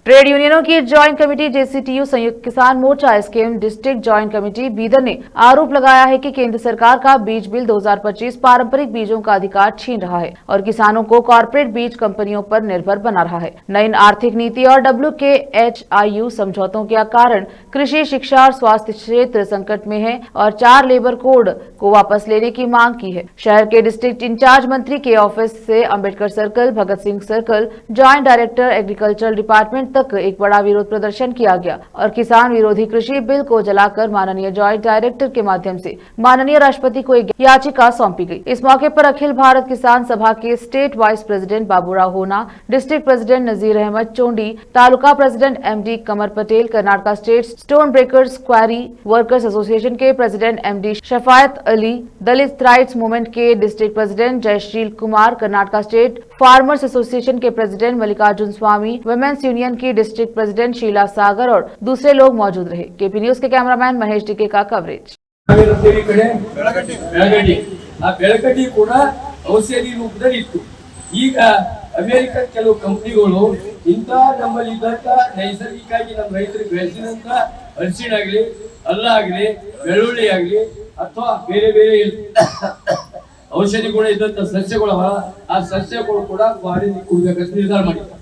Trade यूनियनों की joint committee JCTU Samyukt Kisan Morcha SKM district joint committee Bidar ने आरोप लगाया है कि केंद्र सरकार का बीज बिल 2025 पारंपरिक बीजों का अधिकार छीन रहा है और किसानों को कॉर्पोरेट बीज कंपनियों पर निर्भर बना रहा है। नई आर्थिक नीति और WKHIU समझौतों के कारण कृषि, शिक्षा और स्वास्थ्य क्षेत्र संकट में है और 4 लेबर कोड को वापस लेने की मांग की है। शहर के डिस्ट्रिक्ट इंचार्ज मंत्री के ऑफिस से Ambedkar circle, Bhagat Singh circle, joint director agriculture department तक एक बड़ा विरोध प्रदर्शन किया गया और किसान विरोधी कृषि बिल को जलाकर माननीय ज्वाइंट डायरेक्टर के माध्यम से माननीय राष्ट्रपति को एक याचिका सौंपी गई। इस मौके पर अखिल भारत किसान सभा के state wise president Baburao Hona, district president Nazir Ahmed Chondi, taluka president MD Kamar Patel, Karnataka state stone breakers quarry workers association के president MD Shafayat Ali, Dalit rights movement के district president Jayasheel Kumar, Karnataka state farmers association के president Mallikarjun Swami, women's union की डिस्ट्रिक्ट प्रेसिडेंट शीला सागर और दूसरे लोग मौजूद रहे। केपी न्यूज के कैमरामैन महेश टिके का कवरेज। ಬೆಳಕಟ್ಟಿ ಕೂಡ ಔಷಧಿ ರೂಪದಲ್ಲಿ ಇತ್ತು. ಈಗ ಅಮೆರಿಕನ್ ಕೆಲವು ಕಂಪನಿಗಳು ಇಂಥ ನಮ್ಮಲ್ಲಿ ಇದ್ದಂತ ನೈಸರ್ಗಿಕವಾಗಿ ನಮ್ಮ ರೈತರಿಗೆ ಬೆಳೆಸಿದಂತ ಅರಿಶಿಣಾಗ್ಲಿ, ಅಲ್ಲ ಆಗ್ಲಿ, ಬೆಳ್ಳುಳ್ಳಿ ಆಗ್ಲಿ ಅಥವಾ ಬೇರೆ ಬೇರೆ ಔಷಧಿ ಗುಣ ಇದ್ದಂತ ಸಸ್ಯಗಳವ, ಆ ಸಸ್ಯಗಳು ಕೂಡ ಬಾಡಿಗೆ ಕೊಡ್ಬೇಕಂತ ನಿರ್ಧಾರ ಮಾಡಿದ್ದಾರೆ.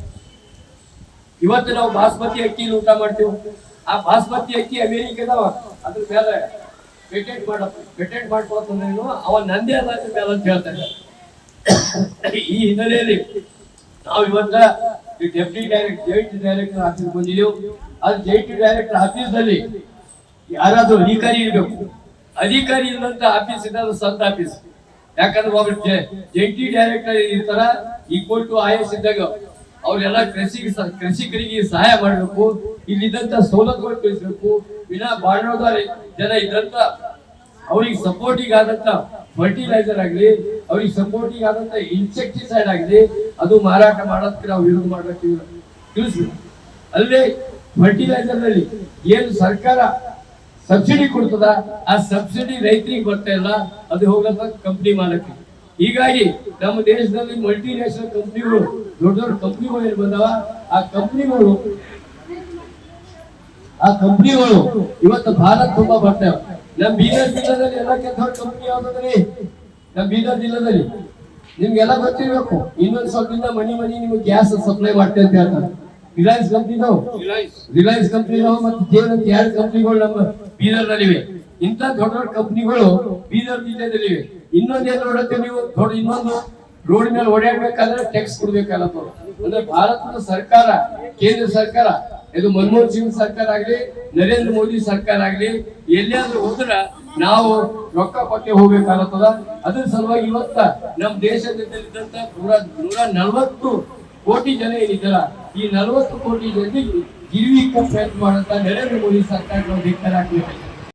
ಇವತ್ತು ನಾವು ಬಾಸ್ಮತಿ ಅಕ್ಕಿ ಊಟ ಮಾಡ್ತೇವೆ. ಆ ಬಾಸ್ಮತಿ ಅಕ್ಕಿ ಅಮೆರಿಕದವ ಅದ್ರ ಮೇಲೆ ಪೇಟೆಂಟ್ ಮಾಡ್ಕೊಳ್ತಾನೇನು ಅವ ನಂದೇ ಅದ ಮೇಲೆ ಅಂತ ಹೇಳ್ತಾರೆ. ಈ ಹಿನ್ನೆಲೆಯಲ್ಲಿ ನಾವು ಇವತ್ತ ಡೆಪ್ಟಿ ಜೈಂಟ್ ಡೈರೆಕ್ಟರ್ ಆಫೀಸ್ ಬಂದಿದ್ದೇವೆ. ಅದು ಜೈಂಟ್ ಡೈರೆಕ್ಟರ್ ಆಫೀಸ್ನಲ್ಲಿ ಯಾರಾದ್ರೂ ಅಧಿಕಾರಿ ಇರಬೇಕು. ಅಧಿಕಾರಿ ಇಲ್ಲಂತ ಆಫೀಸ್ ಇದ್ದು ಸ್ವಂತ ಆಫೀಸ್. ಯಾಕಂದ್ರೆ ಒಬ್ಬ ಜಂಟಿ ಡೈರೆಕ್ಟರ್ ಇರ್ತಾರ, ಈಕ್ವಲ್ ಟು IAS ಇದ್ದಾಗ ಅವರೆಲ್ಲ ಕೃಷಿಕರಿಗೆ ಸಹಾಯ ಮಾಡಬೇಕು, ಇಲ್ಲಿದ್ದಂತ ಸವಲತ್ತುಗಳು ತಿಳಿಸಬೇಕು. ವಿನಾ ಬಾಂಡವಾಳ ಜನ ಇದ್ದಂತ ಅವ್ರಿಗೆ ಸಪೋರ್ಟಿಂಗ್ ಆದಂತ ಫರ್ಟಿಲೈಸರ್ ಆಗಲಿ, ಅವ್ರಿಗೆ ಸಪೋರ್ಟಿಂಗ್ ಆದಂತ ಇನ್ಸೆಕ್ಟಿಸೈಡ್ ಆಗಲಿ ಅದು ಮಾರಾಟ ಮಾಡೋದಕ್ಕೆ ನಾವು ವಿರೋಧ ಮಾಡಬೇಕು ತಿಳಿಸ್ಬೇಕು. ಅಲ್ಲೇ ಫರ್ಟಿಲೈಸರ್ ನಲ್ಲಿ ಏನು ಸರ್ಕಾರ ಸಬ್ಸಿಡಿ ಕೊಡ್ತದ, ಆ ಸಬ್ಸಿಡಿ ರೈತರಿಗೆ ಬರ್ತಾ ಇಲ್ಲ, ಅದು ಹೋಗತ್ತ ಕಂಪ್ನಿ ಮಾಲಕ್ಕೆ. ಹೀಗಾಗಿ ನಮ್ಮ ದೇಶದಲ್ಲಿ ಮಲ್ಟಿ ನ್ಯಾಷನಲ್ ಕಂಪ್ನಿಗಳು, ದೊಡ್ಡ ದೊಡ್ಡ ಕಂಪ್ನಿಗಳು ಏನು ಬಂದವ, ಆ ಕಂಪ್ನಿಗಳು ಇವತ್ತು ಭಾರತ ತುಂಬಾ ಬರ್ತೇವೆ. ನಮ್ಮ ಬೀದರ್ ಜಿಲ್ಲೆದಲ್ಲಿ ಎಲ್ಲಕ್ಕೆ ದೊಡ್ಡ ಕಂಪ್ನಿ ಯಾವ್ದ್ರಿ? ನಮ್ಮ ಬೀದರ್ ಜಿಲ್ಲೆದಲ್ಲಿ ನಿಮ್ಗೆಲ್ಲ ಗೊತ್ತಿರ್ಬೇಕು. ಇನ್ನೊಂದು ಸ್ವಲ್ಪ ಮನಿ ನಿಮ್ಗೆ ಗ್ಯಾಸ್ ಸಪ್ಲೈ ಮಾಡ್ತೇವೆ ಅಂತ ಹೇಳ್ತಾರೆ. ರಿಲಯನ್ಸ್ ಕಂಪ್ನಿನೋ ಮತ್ತೆ ಎರಡು ಕಂಪ್ನಿಗಳು ನಮ್ಮ ಬೀದರ್ ನಲ್ಲಿವೆ. ಇಂಥ ದೊಡ್ಡ ದೊಡ್ಡ ಕಂಪ್ನಿಗಳು ಬೀದರ್ ಜಿಲ್ಲೆಯಲ್ಲಿವೆ. ಇನ್ನೊಂದೇನು ನೋಡುತ್ತೇವೆ ನೀವು, ಇನ್ನೊಂದು ರೋಡ್ ಮೇಲೆ ಓಡಾಡ್ಬೇಕಾದ್ರೆ ಟ್ಯಾಕ್ಸ್ ಕೊಡ್ಬೇಕಲ್ಲಪ್ಪ. ಅಂದ್ರೆ ಭಾರತದ ಸರ್ಕಾರ, ಕೇಂದ್ರ ಸರ್ಕಾರ, ಇದು ಮನಮೋಹನ್ ಸಿಂಗ್ ಸರ್ಕಾರ ಆಗ್ಲಿ, ನರೇಂದ್ರ ಮೋದಿ ಸರ್ಕಾರ ಆಗ್ಲಿ, ಎಲ್ಲಿಯಾದ್ರೂ ಹೋದ್ರ ನಾವು ರೊಕ್ಕ ಕೊಟ್ಟೆ ಹೋಗ್ಬೇಕಾಗತ್ತದ. ಅದ್ರ ಸಲುವಾಗಿ ಇವತ್ತ ನಮ್ಮ ದೇಶದಲ್ಲಿದ್ದಂತ 140 ಕೋಟಿ ಜನ ಏನಿದ್ದಾರ, ಈ 40 ಕೋಟಿ ಜನರಿಗೆ ಗಿರ್ವಿ ಪ್ರಯತ್ನ ಮಾಡಂತ ನರೇಂದ್ರ ಮೋದಿ ಸರ್ಕಾರ ನಾವು ಧಿಕ್ಕಾರ ಹಾಕ್ಬೇಕು.